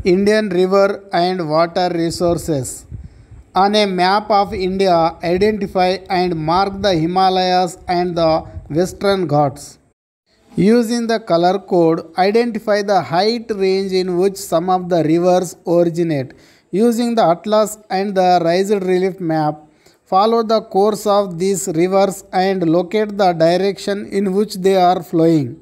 Indian river and water resources. On a map of India, identify and mark the Himalayas and the Western Ghats. Using the color code, identify the height range in which some of the rivers originate. Using the atlas and the raised relief map, follow the course of these rivers and locate the direction in which they are flowing.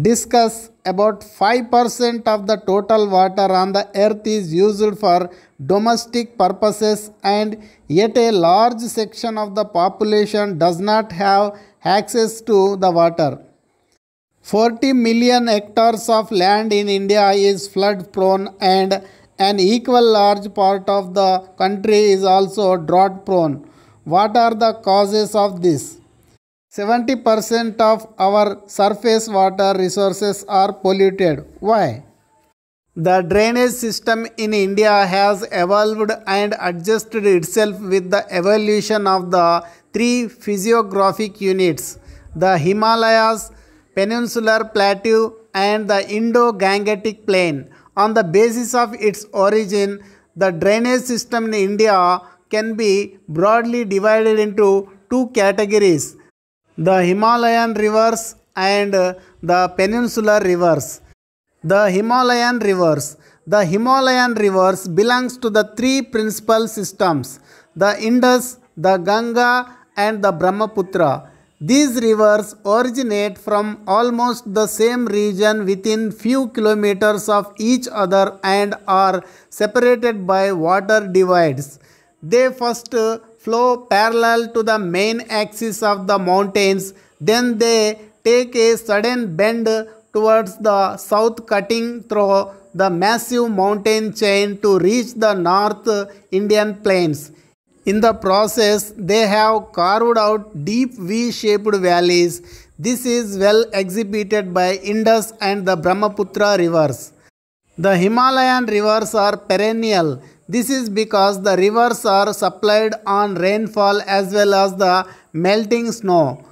Discuss about 5% of the total water on the earth is used for domestic purposes, and yet a large section of the population does not have access to the water. 40 million hectares of land in India is flood prone, and an equal large part of the country is also drought prone. What are the causes of this? 70% of our surface water resources are polluted. Why? The drainage system in India has evolved and adjusted itself with the evolution of the three physiographic units, the Himalayas, Peninsular Plateau, and the Indo-Gangetic Plain. On the basis of its origin, the drainage system in India can be broadly divided into two categories: the Himalayan rivers and the peninsular rivers. The Himalayan rivers. The Himalayan rivers belongs to the three principal systems: the Indus, the Ganga, and the Brahmaputra. These rivers originate from almost the same region within few kilometers of each other and are separated by water divides. They first flow parallel to the main axis of the mountains, then they take a sudden bend towards the south, cutting through the massive mountain chain to reach the North Indian plains. In the process, they have carved out deep V-shaped valleys. This is well exhibited by Indus and the Brahmaputra rivers. The Himalayan rivers are perennial. This is because the rivers are supplied on rainfall as well as the melting snow.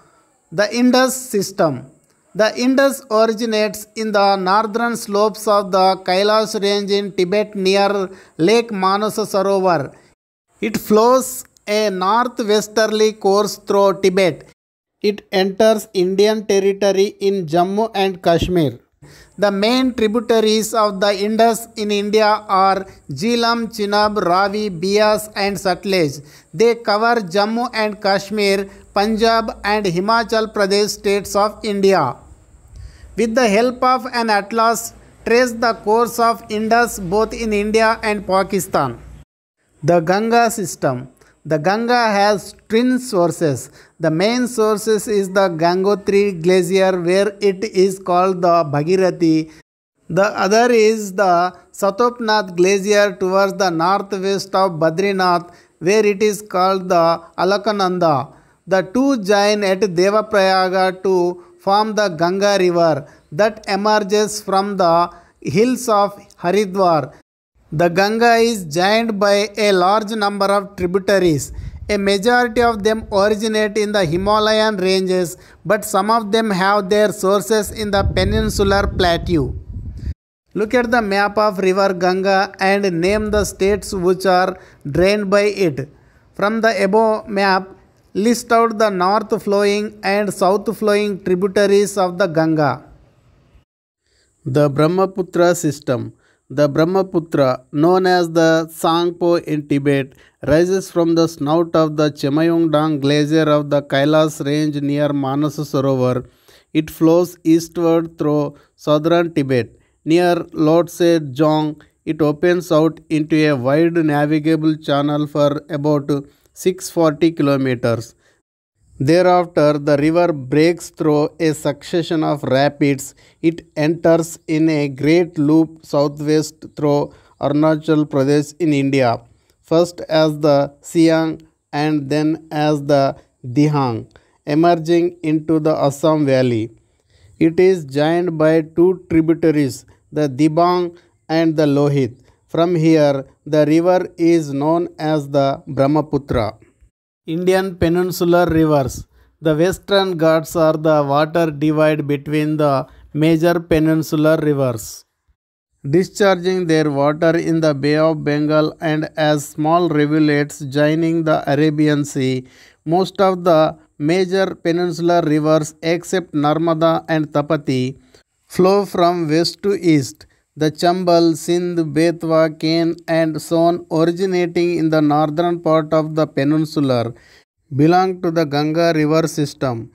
The Indus system. The Indus originates in the northern slopes of the Kailash range in Tibet near Lake Manasa Sarovar. It flows a northwesterly course through Tibet. It enters Indian territory in Jammu and Kashmir. The main tributaries of the Indus in India are Jhelum, Chenab, Ravi, Beas, and Sutlej. They cover Jammu and Kashmir, Punjab, and Himachal Pradesh states of India. With the help of an atlas, trace the course of Indus both in India and Pakistan. The Ganga system. The Ganga has twin sources. The main source is the Gangotri glacier, where it is called the Bhagirathi. The other is the Satopnath glacier towards the northwest of Badrinath, where it is called the Alaknanda. The two join at Devaprayaga to form the Ganga river that emerges from the hills of Haridwar. The Ganga is joined by a large number of tributaries. A majority of them originate in the Himalayan ranges, but some of them have their sources in the peninsular plateau. Look at the map of river Ganga and name the states which are drained by it. From the above map, list out the north flowing and south flowing tributaries of the Ganga. The Brahmaputra system. The Brahmaputra, known as the Tsangpo in Tibet, rises from the snout of the Chemayungdang glacier of the Kailash range near Manasa Sarovar. It flows eastward through southern Tibet. Near Lhotse Dzong, it opens out into a wide navigable channel for about 640 kilometers. Thereafter, the river breaks through a succession of rapids. It enters in a great loop southwest through Arunachal Pradesh in India, first as the Siang and then as the Dihang, emerging into the Assam Valley. It is joined by two tributaries, the Dibang and the Lohit. From here, the river is known as the Brahmaputra. Indian peninsular rivers. The Western Ghats are the water divide between the major peninsular rivers. discharging their water in the Bay of Bengal and as small rivulets joining the Arabian Sea. Most of the major peninsular rivers except Narmada and Tapati flow from west to east. The Chambal, Sindh, Betwa, Ken, and Son, originating in the northern part of the peninsula, belong to the Ganga river system.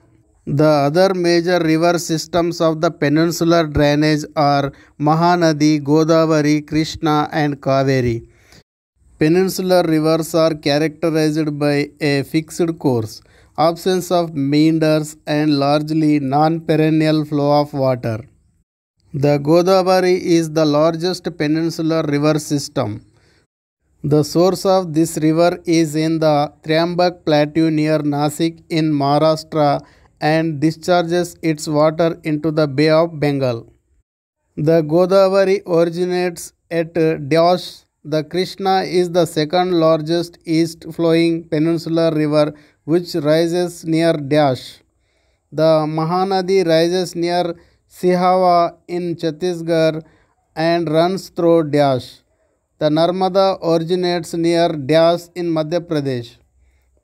The other major river systems of the peninsular drainage are Mahanadi, Godavari, Krishna, and Kaveri. Peninsular rivers are characterized by a fixed course, absence of meanders, and largely non perennial flow of water. The Godavari is the largest peninsular river system. The source of this river is in the Triambak Plateau near Nasik in Maharashtra and discharges its water into the Bay of Bengal. The Godavari originates at Dash. The Krishna is the second largest east flowing peninsular river which rises near Dash. The Mahanadi rises near Sihava in Chhattisgarh and runs through Dash. The Narmada originates near Dash in Madhya Pradesh.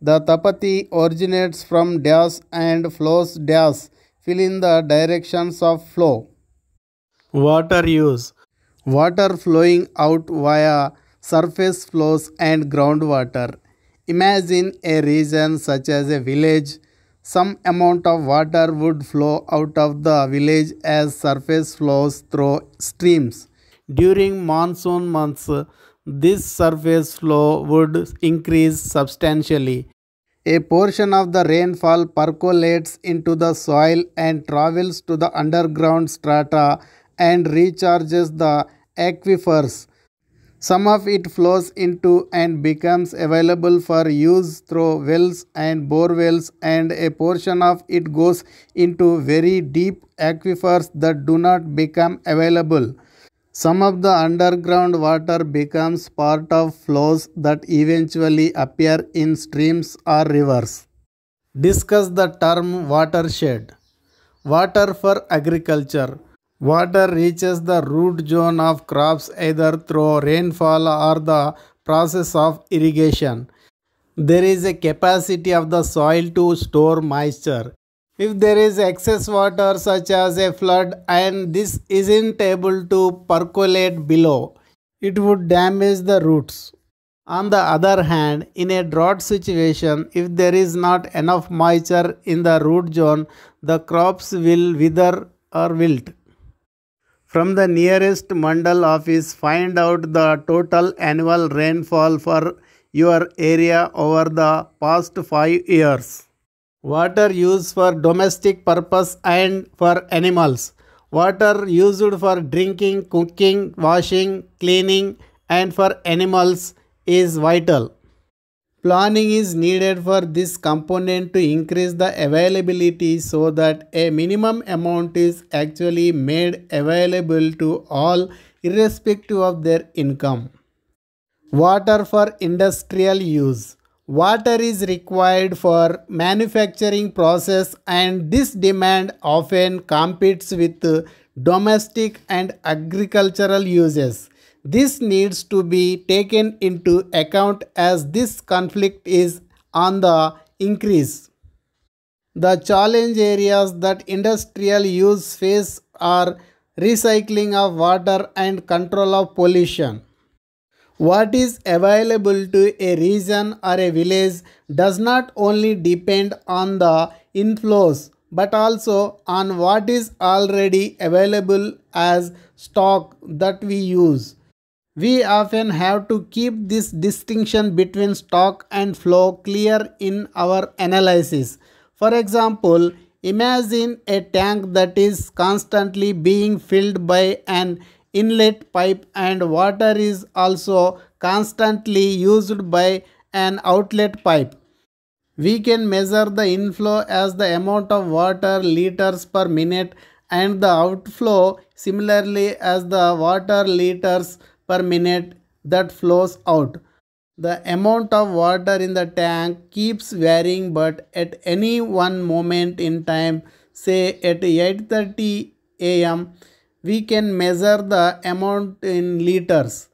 The Tapati originates from Dash and flows Dash. Fill in the directions of flow. Water use. Water flowing out via surface flows and groundwater. Imagine a region such as a village. Some amount of water would flow out of the village as surface flows through streams. During monsoon months, this surface flow would increase substantially. A portion of the rainfall percolates into the soil and travels to the underground strata and recharges the aquifers. Some of it flows into and becomes available for use through wells and bore wells, and a portion of it goes into very deep aquifers that do not become available. Some of the underground water becomes part of flows that eventually appear in streams or rivers. Discuss the term watershed. Water for agriculture. Water reaches the root zone of crops either through rainfall or the process of irrigation. There is a capacity of the soil to store moisture. If there is excess water such as a flood and this isn't able to percolate below, it would damage the roots. On the other hand, in a drought situation, if there is not enough moisture in the root zone, the crops will wither or wilt. From the nearest mandal office, find out the total annual rainfall for your area over the past 5 years. Water used for domestic purpose and for animals. Water used for drinking, cooking, washing, cleaning, and for animals is vital. Planning is needed for this component to increase the availability so that a minimum amount is actually made available to all irrespective of their income. Water for industrial use. Water is required for manufacturing process and this demand often competes with domestic and agricultural uses. This needs to be taken into account as this conflict is on the increase. The challenge areas that industrial use face are recycling of water and control of pollution. What is available to a region or a village does not only depend on the inflows but also on what is already available as stock that we use. We often have to keep this distinction between stock and flow clear in our analysis. For example, imagine a tank that is constantly being filled by an inlet pipe and water is also constantly used by an outlet pipe. We can measure the inflow as the amount of water liters per minute and the outflow similarly as the water liters per minute that flows out. The amount of water in the tank keeps varying but at any one moment in time, say at 8:30 am, we can measure the amount in liters.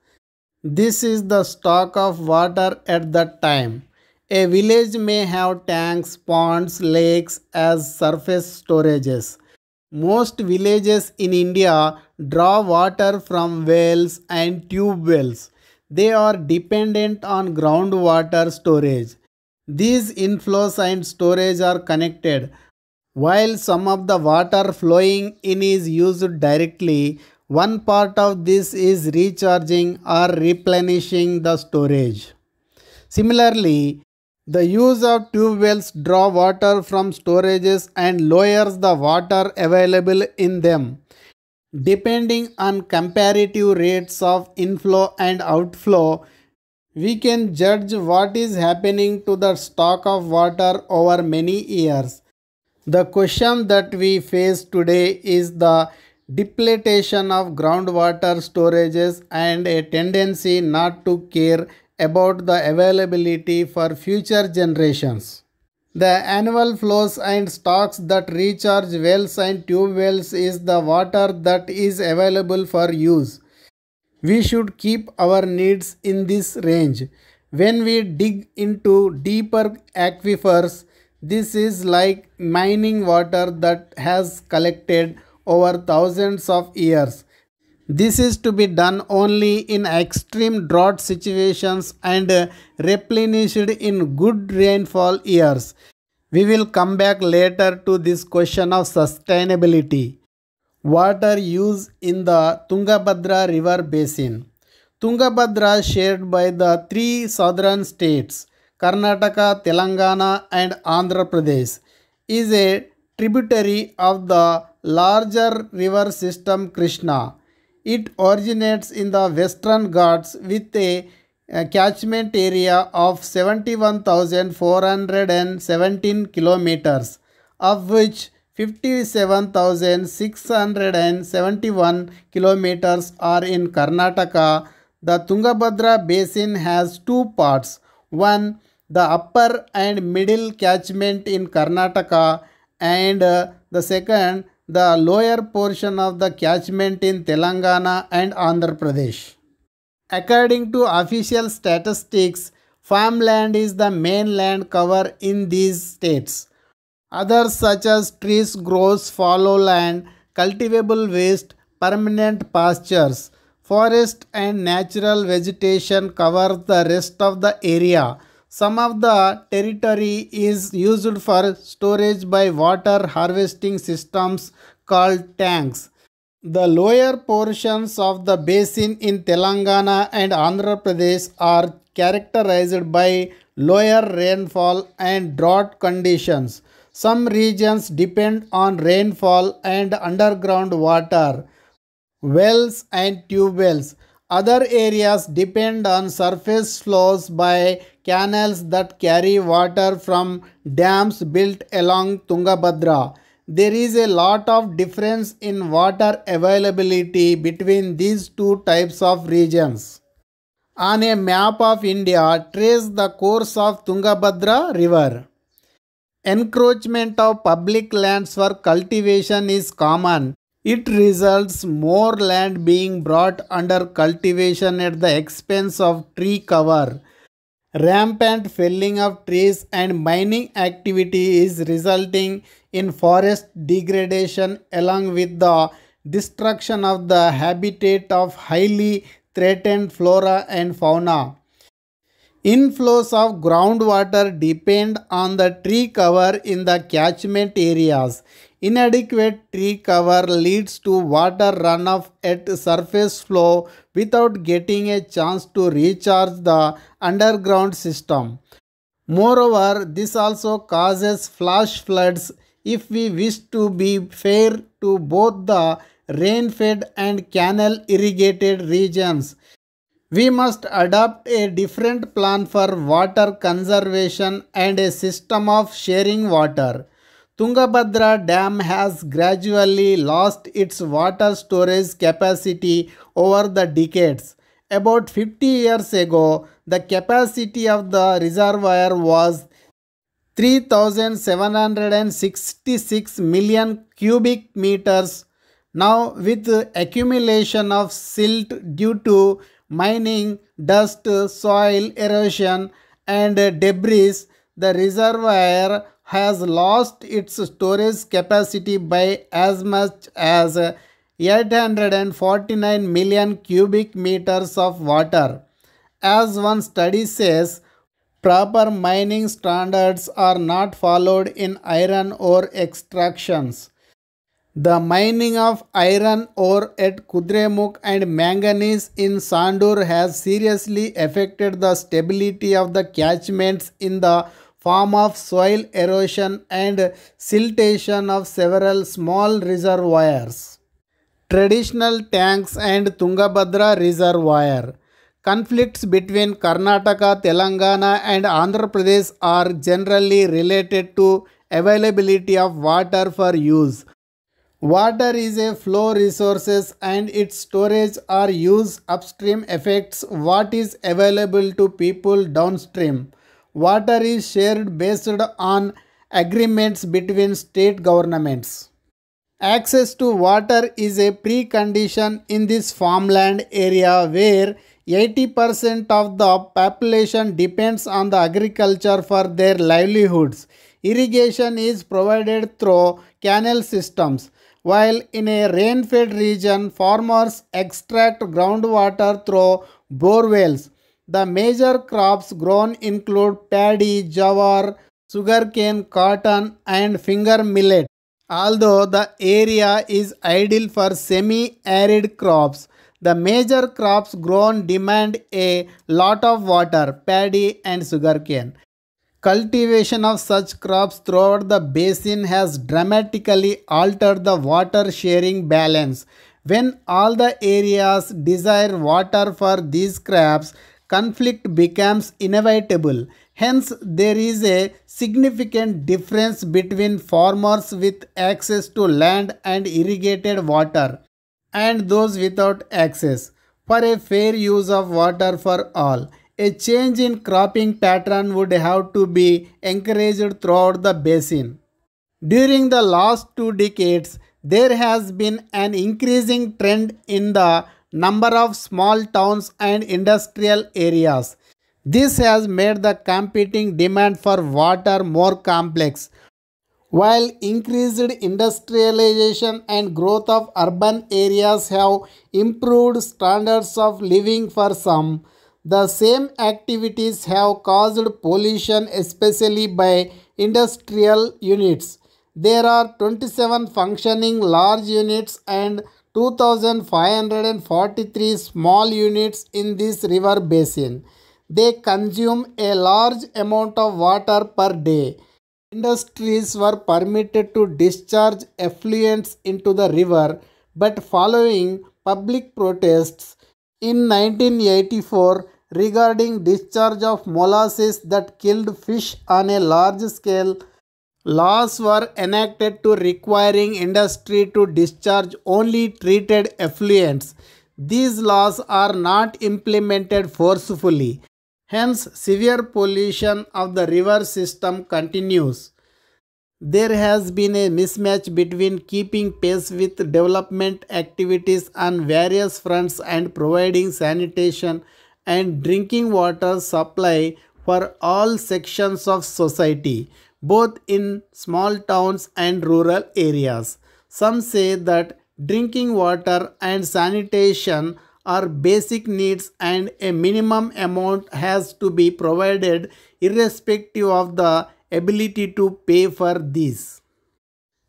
This is the stock of water at that time. A village may have tanks, ponds, lakes as surface storages. Most villages in India draw water from wells and tube wells. They are dependent on groundwater storage. These inflows and storage are connected. While some of the water flowing in is used directly, one part of this is recharging or replenishing the storage. Similarly, the use of tube wells draw water from storages and lowers the water available in them. Depending on comparative rates of inflow and outflow, we can judge what is happening to the stock of water over many years. The question that we face today is the depletion of groundwater storages and a tendency not to care about the availability for future generations. The annual flows and stocks that recharge wells and tube wells is the water that is available for use. We should keep our needs in this range. When we dig into deeper aquifers, this is like mining water that has collected over thousands of years. This is to be done only in extreme drought situations and replenished in good rainfall years. We will come back later to this question of sustainability. Water use in the Tungabhadra river basin. Tungabhadra, shared by the three southern states Karnataka, Telangana, and Andhra Pradesh, is a tributary of the larger river system Krishna. It originates in the Western Ghats with a catchment area of 71,417 kilometers, of which 57,671 kilometers are in Karnataka. The Tungabhadra basin has two parts. One, the upper and middle catchment in Karnataka, and the second, the lower portion of the catchment in Telangana and Andhra Pradesh. According to official statistics, farmland is the main land cover in these states. Others such as trees, groves, fallow land, cultivable waste, permanent pastures, forest and natural vegetation cover the rest of the area. Some of the territory is used for storage by water harvesting systems called tanks. The lower portions of the basin in Telangana and Andhra Pradesh are characterized by lower rainfall and drought conditions. Some regions depend on rainfall and underground water, wells and tube wells. Other areas depend on surface flows by canals that carry water from dams built along Tungabhadra. There is a lot of difference in water availability between these two types of regions. On a map of India, trace the course of Tungabhadra river. Encroachment of public lands for cultivation is common. It results more land being brought under cultivation at the expense of tree cover. Rampant felling of trees and mining activity is resulting in forest degradation along with the destruction of the habitat of highly threatened flora and fauna. Inflows of groundwater depend on the tree cover in the catchment areas. Inadequate tree cover leads to water runoff at surface flow without getting a chance to recharge the underground system. Moreover, this also causes flash floods. If we wish to be fair to both the rain-fed and canal-irrigated regions, we must adopt a different plan for water conservation and a system of sharing water. Tungabhadra Dam has gradually lost its water storage capacity over the decades. About 50 years ago, the capacity of the reservoir was 3,766 million cubic meters Now, with the accumulation of silt due to mining, dust, soil erosion, and debris, the reservoir has lost its storage capacity by as much as 849 million cubic meters of water. As one study says, proper mining standards are not followed in iron ore extractions. The mining of iron ore at Kudremukh and manganese in Sandur has seriously affected the stability of the catchments in the form of soil erosion and siltation of several small reservoirs. Traditional tanks and Tungabhadra Reservoir. Conflicts between Karnataka, Telangana, and Andhra Pradesh are generally related to availability of water for use. Water is a flow resources and its storage or use upstream affects what is available to people downstream. Water is shared based on agreements between state governments. Access to water is a precondition in this farmland area where 80% of the population depends on the agriculture for their livelihoods. Irrigation is provided through canal systems, while in a rain-fed region, farmers extract groundwater through bore wells. The major crops grown include paddy, jawar, sugarcane, cotton, and finger millet. Although the area is ideal for semi-arid crops, the major crops grown demand a lot of water, paddy and sugarcane. Cultivation of such crops throughout the basin has dramatically altered the water sharing balance. When all the areas desire water for these crops, conflict becomes inevitable. Hence, there is a significant difference between farmers with access to land and irrigated water and those without access for a fair use of water for all. A change in cropping pattern would have to be encouraged throughout the basin. During the last 2 decades, there has been an increasing trend in the number of small towns and industrial areas. This has made the competing demand for water more complex. While increased industrialization and growth of urban areas have improved standards of living for some, the same activities have caused pollution, especially by industrial units. There are 27 functioning large units and 2543 small units in this river basin. They consume a large amount of water per day. Industries were permitted to discharge effluents into the river, but following public protests in 1984 regarding discharge of molasses that killed fish on a large scale, laws were enacted to requiring industry to discharge only treated effluents. These laws are not implemented forcefully. Hence, severe pollution of the river system continues. There has been a mismatch between keeping pace with development activities on various fronts and providing sanitation and drinking water supply for all sections of society, both in small towns and rural areas. Some say that drinking water and sanitation are basic needs and a minimum amount has to be provided irrespective of the ability to pay for these.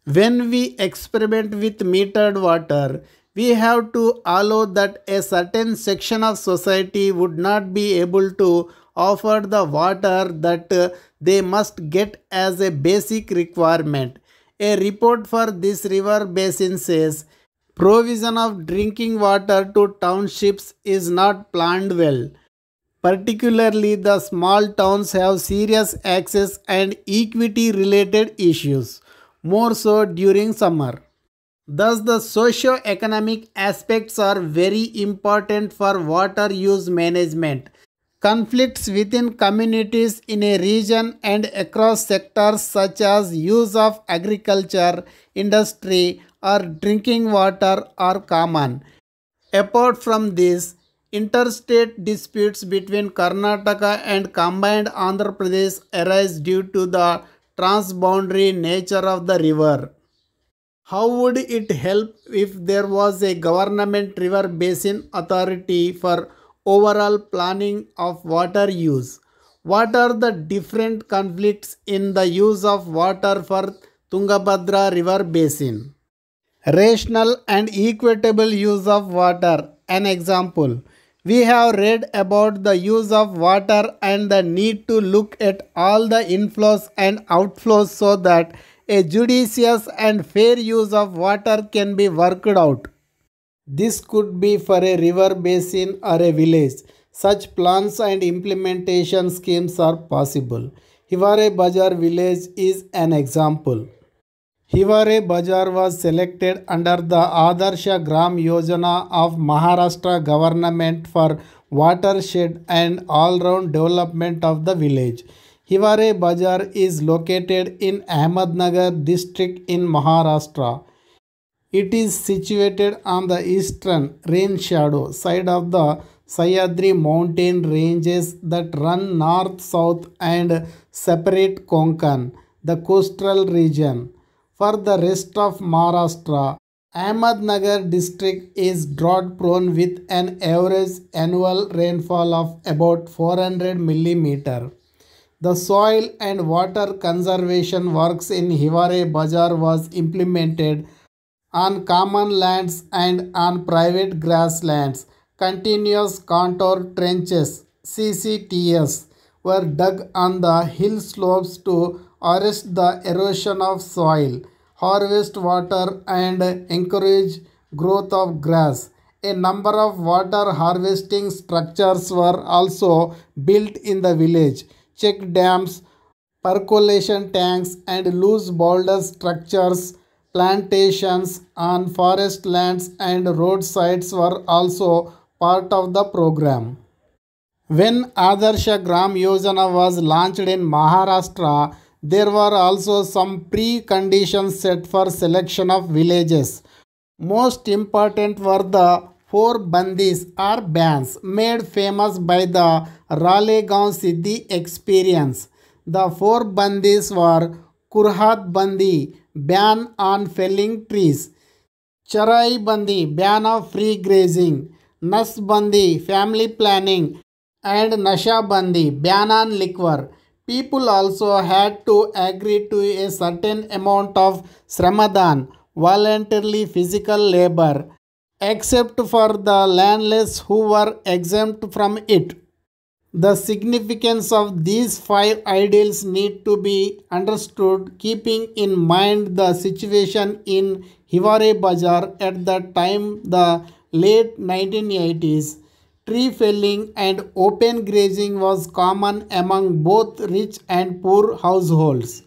When we experiment with metered water, we have to allow that a certain section of society would not be able to offer the water that they must get as a basic requirement. A report for this river basin says provision of drinking water to townships is not planned well. Particularly, the small towns have serious access and equity related issues, more so during summer. Thus, the socio-economic aspects are very important for water use management. Conflicts within communities in a region and across sectors such as use of agriculture, industry, or drinking water are common. Apart from this, interstate disputes between Karnataka and combined Andhra Pradesh arise due to the transboundary nature of the river. How would it help if there was a government river basin authority for overall planning of water use? What are the different conflicts in the use of water for Tungabhadra river basin? Rational and equitable use of water. An example. We have read about the use of water and the need to look at all the inflows and outflows so that a judicious and fair use of water can be worked out. This could be for a river basin or a village. Such plans and implementation schemes are possible. Hivare Bazar village is an example. Hivare Bazar was selected under the Adarsha Gram Yojana of Maharashtra government for watershed and all-round development of the village. Hivare Bazar is located in Ahmednagar district in Maharashtra. It is situated on the eastern rain shadow side of the Sahyadri mountain ranges that run north-south and separate Konkan, the coastal region. For the rest of Maharashtra, Ahmednagar district is drought prone with an average annual rainfall of about 400 mm. The soil and water conservation works in Hivare Bazar was implemented on common lands and on private grasslands. Continuous contour trenches (CCTS) were dug on the hill slopes to arrest the erosion of soil, harvest water and encourage growth of grass. A number of water harvesting structures were also built in the village. Check dams, percolation tanks and loose boulder structures, plantations on forest lands and roadsides were also part of the program. When Adarsha Gram Yojana was launched in Maharashtra, there were also some preconditions set for selection of villages. Most important were the four bandis or bans made famous by the Ralegaon Siddhi experience. The four bandis were Kurhat Bandi, ban on felling trees; Charai Bandi, ban of free grazing; Nas Bandi, family planning; and Nasha Bandi, ban on liquor. People also had to agree to a certain amount of Sramadan, voluntarily physical labor, except for the landless who were exempt from it. The significance of these five ideals need to be understood, keeping in mind the situation in Hivare Bazar at the time, the late 1980s. Tree felling and open grazing was common among both rich and poor households.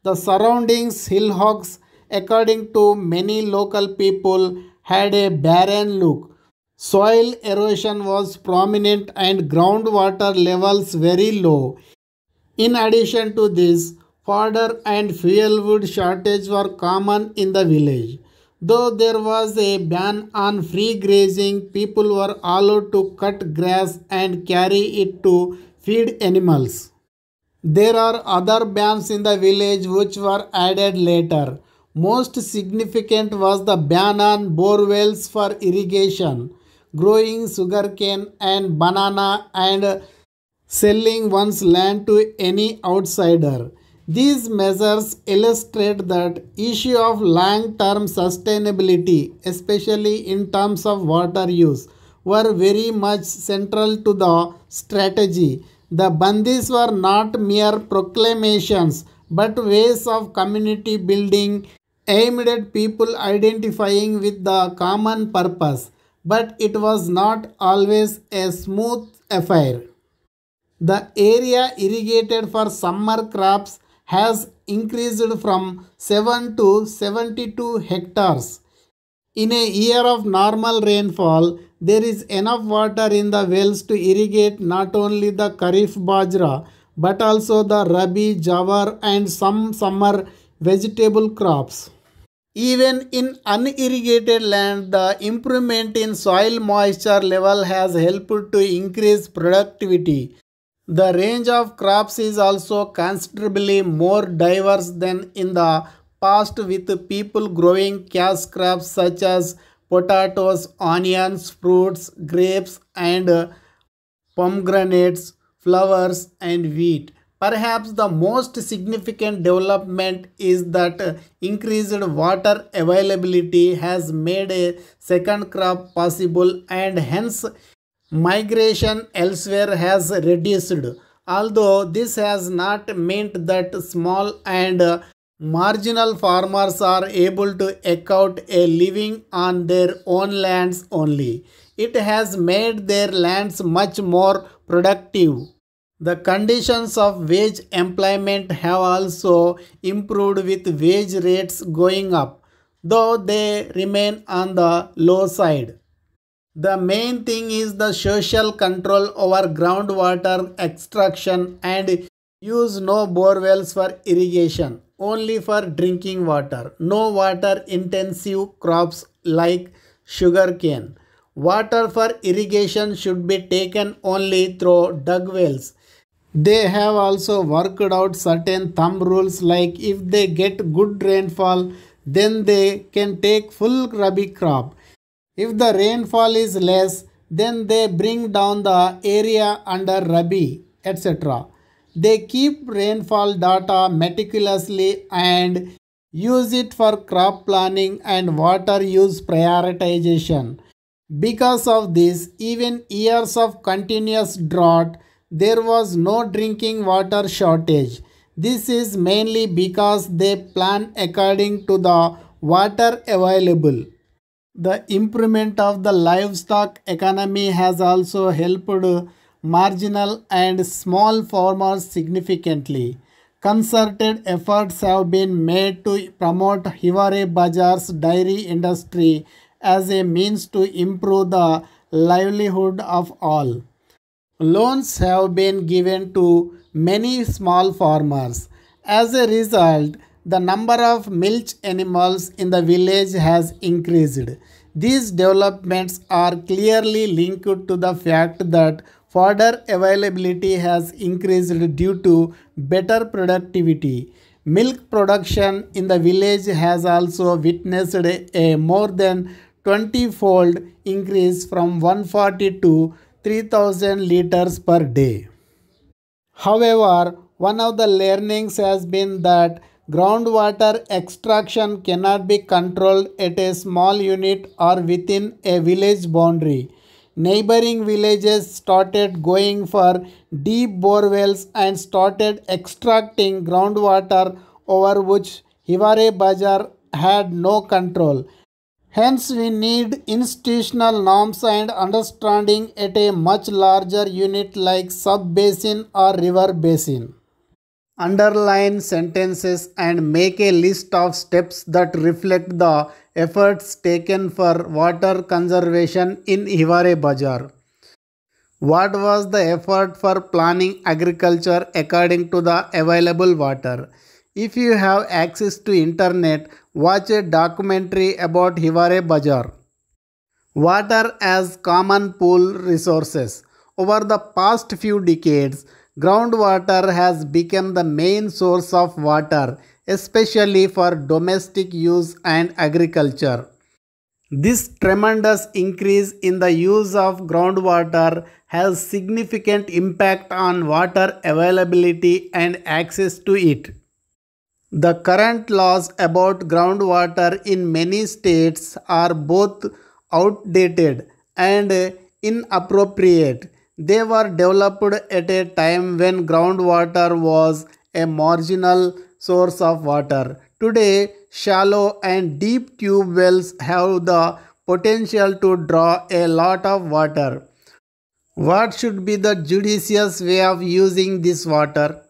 The surroundings hillocks, according to many local people, had a barren look. Soil erosion was prominent and groundwater levels very low. In addition to this, fodder and fuelwood shortage were common in the village. Though there was a ban on free grazing, people were allowed to cut grass and carry it to feed animals. There are other bans in the village which were added later. Most significant was the ban on bore wells for irrigation, growing sugarcane and banana, and selling one's land to any outsider. These measures illustrate that issue of long-term sustainability, especially in terms of water use, were very much central to the strategy. The bandis were not mere proclamations but ways of community building aimed at people identifying with the common purpose. But it was not always a smooth affair. The area irrigated for summer crops has increased from 7 to 72 hectares. In a year of normal rainfall, there is enough water in the wells to irrigate not only the Kharif Bajra but also the Rabi, Jawar and some summer vegetable crops. Even in unirrigated land, the improvement in soil moisture level has helped to increase productivity. The range of crops is also considerably more diverse than in the past, with people growing cash crops such as potatoes, onions, fruits, grapes, and pomegranates, flowers, and wheat. Perhaps the most significant development is that increased water availability has made a second crop possible, and hence migration elsewhere has reduced. Although this has not meant that small and marginal farmers are able to eke out a living on their own lands only. It has made their lands much more productive. The conditions of wage employment have also improved with wage rates going up, though they remain on the low side. The main thing is the social control over groundwater extraction and use no borewells for irrigation, only for drinking water. No water intensive crops like sugarcane. Water for irrigation should be taken only through dug wells. They have also worked out certain thumb rules like if they get good rainfall, then they can take full rabi crop. If the rainfall is less, then they bring down the area under rabi, etc. They keep rainfall data meticulously and use it for crop planning and water use prioritization. Because of this, even years of continuous drought, there was no drinking water shortage. This is mainly because they plan according to the water available. The improvement of the livestock economy has also helped marginal and small farmers significantly. Concerted efforts have been made to promote Hiware Bazar's dairy industry as a means to improve the livelihood of all. Loans have been given to many small farmers. As a result, the number of milch animals in the village has increased. These developments are clearly linked to the fact that fodder availability has increased due to better productivity. Milk production in the village has also witnessed a more than 20-fold increase from 140 to 3000 liters per day. However, one of the learnings has been that groundwater extraction cannot be controlled at a small unit or within a village boundary. Neighboring villages started going for deep borewells and started extracting groundwater over which Hiware Bazar had no control. Hence, we need institutional norms and understanding at a much larger unit like sub-basin or river basin. Underline sentences and make a list of steps that reflect the efforts taken for water conservation in Hiware Bazar. What was the effort for planning agriculture according to the available water? If you have access to internet, watch a documentary about Hiware Bazar. Water as common pool resources. Over the past few decades, groundwater has become the main source of water, especially for domestic use and agriculture. This tremendous increase in the use of groundwater has significant impact on water availability and access to it. The current laws about groundwater in many states are both outdated and inappropriate. They were developed at a time when groundwater was a marginal source of water. Today, shallow and deep tube wells have the potential to draw a lot of water. What should be the judicious way of using this water?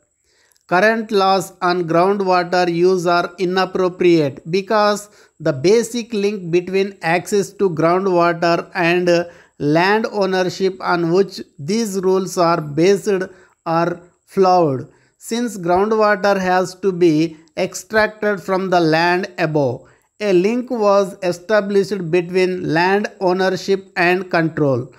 Current laws on groundwater use are inappropriate because the basic link between access to groundwater and land ownership on which these rules are based are flawed. Since groundwater has to be extracted from the land above, A link was established between land ownership and control.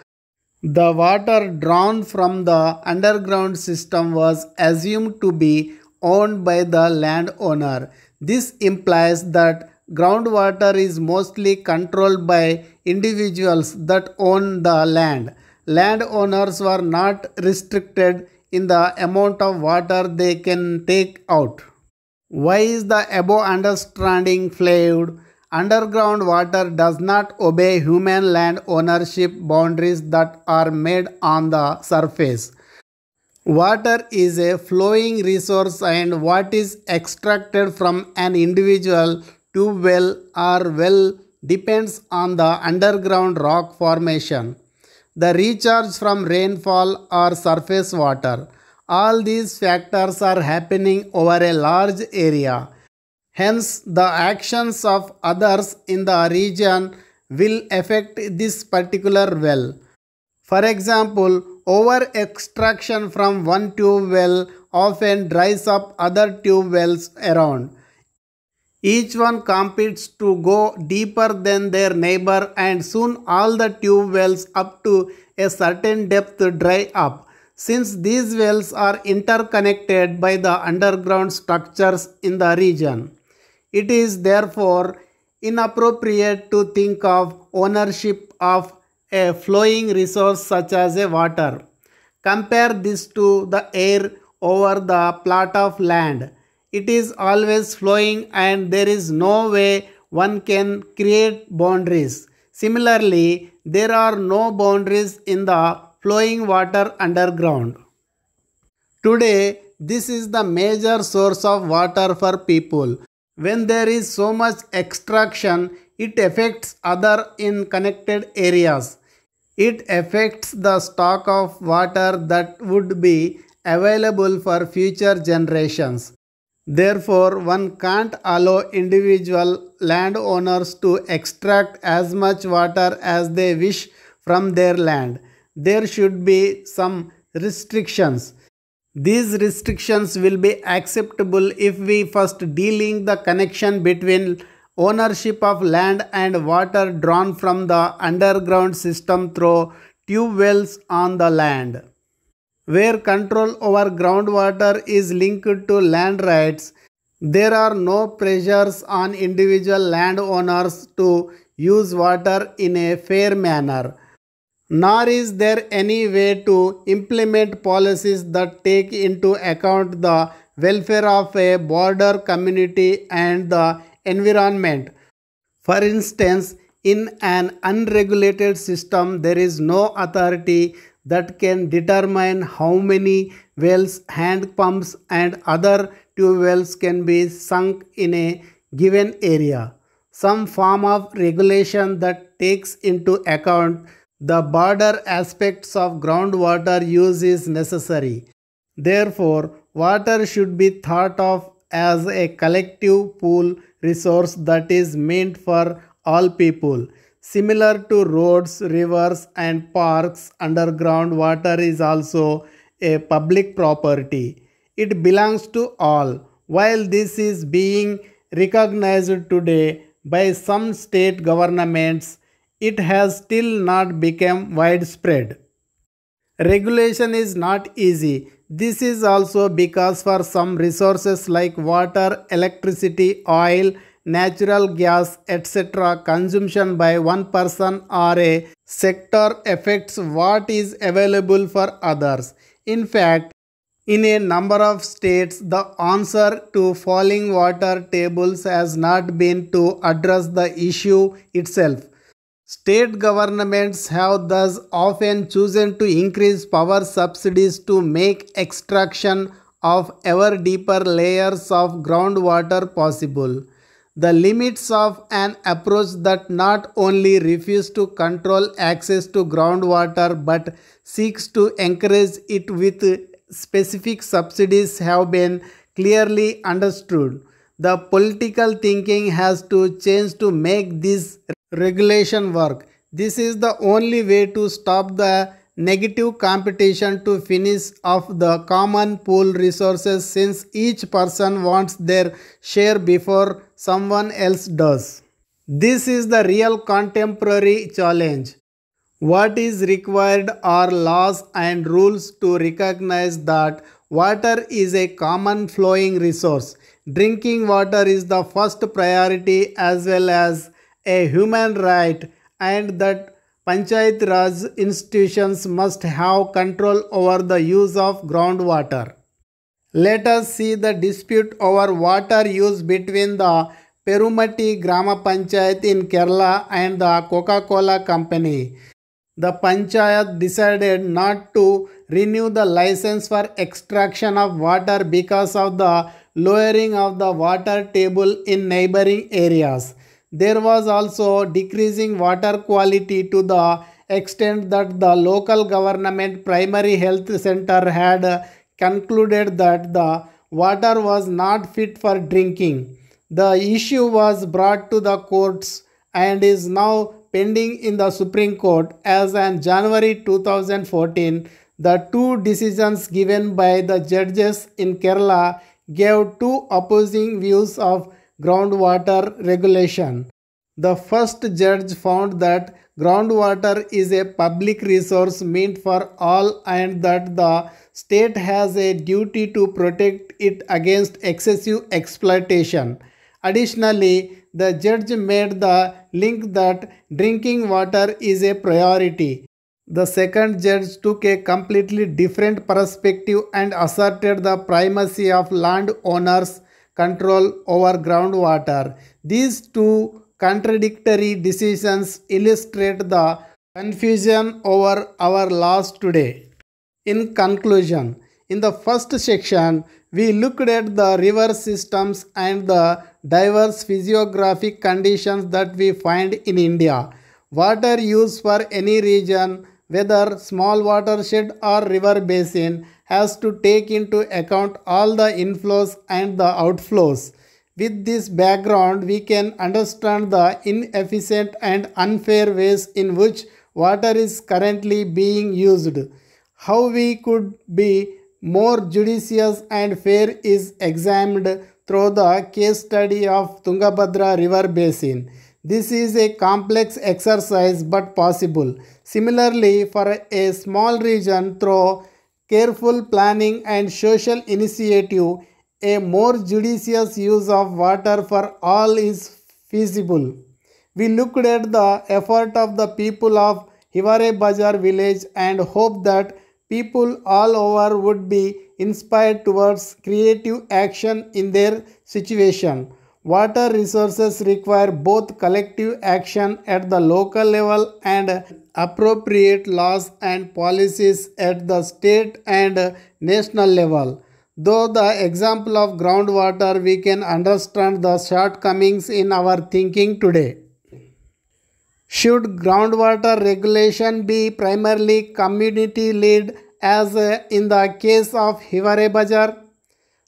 The water drawn from the underground system was assumed to be owned by the landowner. This implies that groundwater is mostly controlled by individuals that own the land. Landowners were not restricted in the amount of water they can take out. Why is the above understanding flawed? Underground water does not obey human land ownership boundaries that are made on the surface. Water is a flowing resource, and what is extracted from an individual tube well or well depends on the underground rock formation, the recharge from rainfall or surface water. All these factors are happening over a large area. Hence, the actions of others in the region will affect this particular well. For example, over extraction from one tube well often dries up other tube wells around. Each one competes to go deeper than their neighbor, and soon all the tube wells up to a certain depth dry up. Since these wells are interconnected by the underground structures in the region, it is therefore inappropriate to think of ownership of a flowing resource such as a water. Compare this to the air over the plot of land. It is always flowing, and there is no way one can create boundaries. Similarly, there are no boundaries in the flowing water underground. Today, this is the major source of water for people. When there is so much extraction, it affects other in connected areas. It affects the stock of water that would be available for future generations. Therefore, one can't allow individual landowners to extract as much water as they wish from their land. There should be some restrictions. These restrictions will be acceptable if we first delink the connection between ownership of land and water drawn from the underground system through tube wells on the land. Where control over groundwater is linked to land rights, there are no pressures on individual landowners to use water in a fair manner. Nor is there any way to implement policies that take into account the welfare of a border community and the environment. For instance, in an unregulated system, there is no authority that can determine how many wells, hand pumps, and other tube wells can be sunk in a given area. Some form of regulation that takes into account the broader aspects of groundwater use is necessary. Therefore, water should be thought of as a collective pool resource that is meant for all people. Similar to roads, rivers, and parks, underground water is also a public property. It belongs to all. While this is being recognized today by some state governments, it has still not become widespread. Regulation is not easy. This is also because for some resources like water, electricity, oil, natural gas, etc., consumption by one person or a sector affects what is available for others. In fact, in a number of states, the answer to falling water tables has not been to address the issue itself. State governments have thus often chosen to increase power subsidies to make extraction of ever deeper layers of groundwater possible. The limits of an approach that not only refuses to control access to groundwater but seeks to encourage it with specific subsidies have been clearly understood. The political thinking has to change to make this regulation work. This is the only way to stop the negative competition to finish off the common pool resources, since each person wants their share before someone else does. This is the real contemporary challenge. What is required are laws and rules to recognize that water is a common flowing resource. Drinking water is the first priority as well as a human right, and that Panchayat Raj institutions must have control over the use of groundwater. Let us see the dispute over water use between the Perumatti Grama Panchayat in Kerala and the Coca-Cola Company. The Panchayat decided not to renew the license for extraction of water because of the lowering of the water table in neighboring areas. There was also decreasing water quality to the extent that the local government primary health center had concluded that the water was not fit for drinking. The issue was brought to the courts and is now pending in the Supreme Court. As on January 2014, the two decisions given by the judges in Kerala gave two opposing views of groundwater regulation. The first judge found that groundwater is a public resource meant for all and that the state has a duty to protect it against excessive exploitation. Additionally, the judge made the link that drinking water is a priority. The second judge took a completely different perspective and asserted the primacy of landowners' control over groundwater. These two contradictory decisions illustrate the confusion over our laws today. In conclusion, in the first section, we looked at the river systems and the diverse physiographic conditions that we find in India. Water use for any region, whether small watershed or river basin, has to take into account all the inflows and the outflows. With this background, we can understand the inefficient and unfair ways in which water is currently being used. How we could be more judicious and fair is examined through the case study of Tungabhadra River Basin. This is a complex exercise but possible. Similarly, for a small region, through careful planning and social initiative, a more judicious use of water for all is feasible. We looked at the effort of the people of Hivare Bazar village and hope that people all over would be inspired towards creative action in their situation. Water resources require both collective action at the local level and appropriate laws and policies at the state and national level. Though the example of groundwater, we can understand the shortcomings in our thinking today. Should groundwater regulation be primarily community-led as in the case of Hivare Bazar?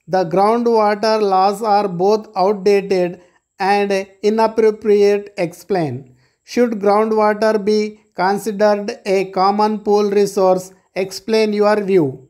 The groundwater laws are both outdated and inappropriate. Explain. Should groundwater be considered a common pool resource? Explain your view.